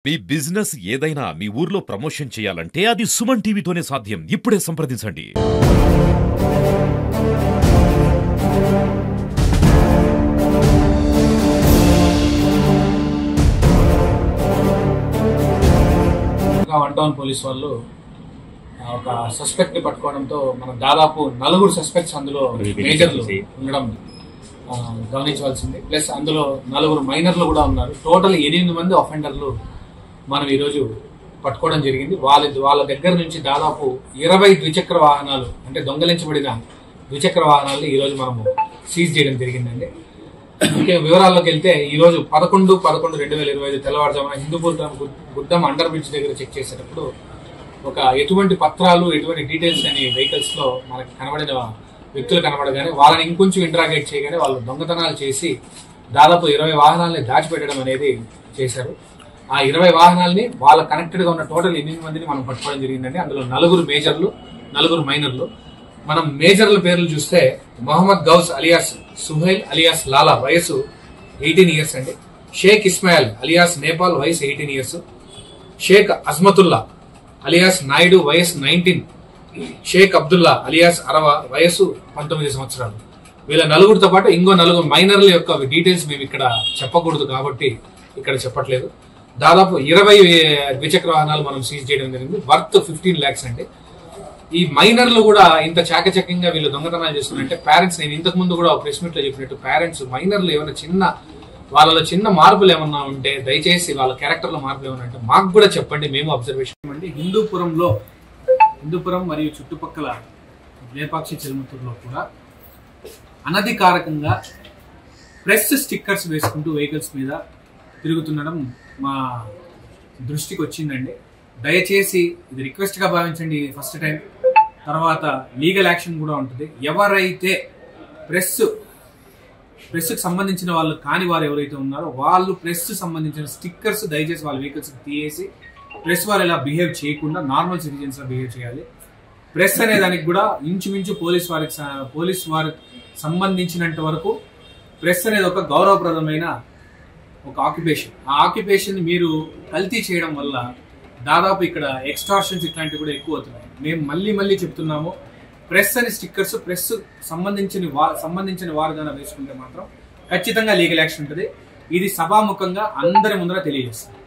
మీ business ఏదైనా మీ ఊర్లో promotion చేయాలంటే అది సుమన్ టీవీతోనే సాధ్యం. ఇప్పుడే సంప్రదించండి. వన్ టౌన్ పోలీస్ వాళ్ళు ఒక సస్పెక్ట్ ని పట్టుకోవడంతో మనం దాదాపు 4 సస్పెక్ట్స్ అందులో మేజర్లు ఉండడం గమనించవలసింది. ప్లస్ అందులో 4 మైనర్లు కూడా ఉన్నారు. టోటల్ 8 మంది అఫెండర్లు మనం ఈరోజు పట్టుకోవడం జరిగింది. వాళ్ళ దగ్గర నుంచి దాదాపు 20 ద్విచక్ర వాహనాలు అంటే దొంగలించబడిన ద్విచక్ర వాహనాలను ఈరోజు మనము సీజ్ చేయడం జరిగిందండి. వివరాల్లోకి వెళ్తే ఈరోజు 11/11/2025 తెల్లవారుజామున హిందూపూర్ గుద్దం అండర్ బ్రిడ్జ్ దగ్గర చెక్ చేసేటప్పుడు ఎటువంటి పత్రాలు ఎటువంటి డీటెయిల్స్ అని వెహికల్స్ లో మనకి కనబడిన వ్యక్తులు కనబడగానే వాళ్ళని ఇంకొంచెం ఇంటరాగేట్ చేయగానే వాళ్ళు దొంగతనాలు చేసి దాదాపు 20 వాహనాలని దాచిపెట్టడం అనేది చేశారు. ఆ 20 వాహనాలని వాళ్ళ కనెక్టెడ్ గా ఉన్న టోటల్ 8 మందిని మనం పట్టుకోవడం జరిగిందండి. అందులో 4 మేజర్లు 4 మైనర్లు. మనం మేజర్ల పేర్లు చూస్తే మొహమ్మద్ గౌస్ అలియాస్ సుహైల్ అలియాస్ లాలా వయసు 18 ఇయర్స్ అండి. షేక్ ఇస్మాయిల్ అలియాస్ నేపాల్ వయసు 18 ఇయర్స్. షేక్ అజ్మతుల్లా అలియాస్ నాయుడు వయసు 19. షేక్ అబ్దుల్లా అలియాస్ అరవ వయసు 19 సంవత్సరాలు. వీళ్ళ 4తో పాటు ఇంకో 4 మైనర్ల యొక్క డీటెయిల్స్ మేము ఇక్కడ చెప్పకూడదు కాబట్టి ఇక్కడ చెప్పట్లేదు. దాదాపు 20 ద్విచక్ర వాహనాలు మనం సీజ్ చేయడం జరిగింది. వర్త్ 15 lakhs అండి. ఈ మైనర్లు కూడా ఇంత చాకచక్యంగా వీళ్ళు దొంగతనాలు చేస్తున్నారంటే పేరెంట్స్, నేను ఇంతకు ముందు కూడా ప్రెస్ మీట్ లో చెప్పినట్టు పేరెంట్స్ మైనర్లు ఏమైనా వాళ్ళలో చిన్న మార్పులు ఏమన్నా ఉంటే దయచేసి వాళ్ళ క్యారెక్టర్ లో మార్పులు ఏమన్నా ఉంటే మాకు కూడా చెప్పండి. మేము అబ్జర్వేషన్ అండి. హిందూపురం మరియు చుట్టుపక్కల లేపాక్షి చిరుమతూరులో కూడా అనధికారికంగా ప్రెస్ స్టిక్కర్స్ వేసుకుంటూ వెహికల్స్ మీద తిరుగుతుండడం మా దృష్టికి వచ్చిందండి. దయచేసి ఇది రిక్వెస్ట్ గా భావించండి. ఫస్ట్ టైం, తర్వాత లీగల్ యాక్షన్ కూడా ఉంటుంది. ఎవరైతే ప్రెస్ కి సంబంధించిన వాళ్ళు కాని వారు ఎవరైతే ఉన్నారో వాళ్ళు ప్రెస్ సంబంధించిన స్టిక్కర్స్ దయచేసి వాళ్ళ వెహికల్స్ తీయేసి ప్రెస్ వారు ఇలా బిహేవ్ చేయకుండా నార్మల్ సిటిజన్స్ లా బిహేవ్ చేయాలి. ప్రెస్ అనే దానికి కూడా ఇంచుమించు పోలీస్ వారికి సంబంధించినంత వరకు ప్రెస్ అనేది ఒక గౌరవప్రదమైన ఒక ఆక్యుపేషన్. ఆ ఆక్యుపేషన్ మీరు కల్తీ చేయడం వల్ల దాదాపు ఇక్కడ ఎక్స్టార్షన్స్ ఇట్లాంటివి కూడా ఎక్కువ అవుతున్నాయి. మేము మళ్ళీ చెప్తున్నాము, ప్రెస్ అని స్టిక్కర్స్ ప్రెస్ సంబంధించిన వారు గాన వేసుకుంటే మాత్రం ఖచ్చితంగా లీగల్ యాక్షన్ ఉంటుంది. ఇది సభాముఖంగా అందరి ముందర తెలియజేస్తాం.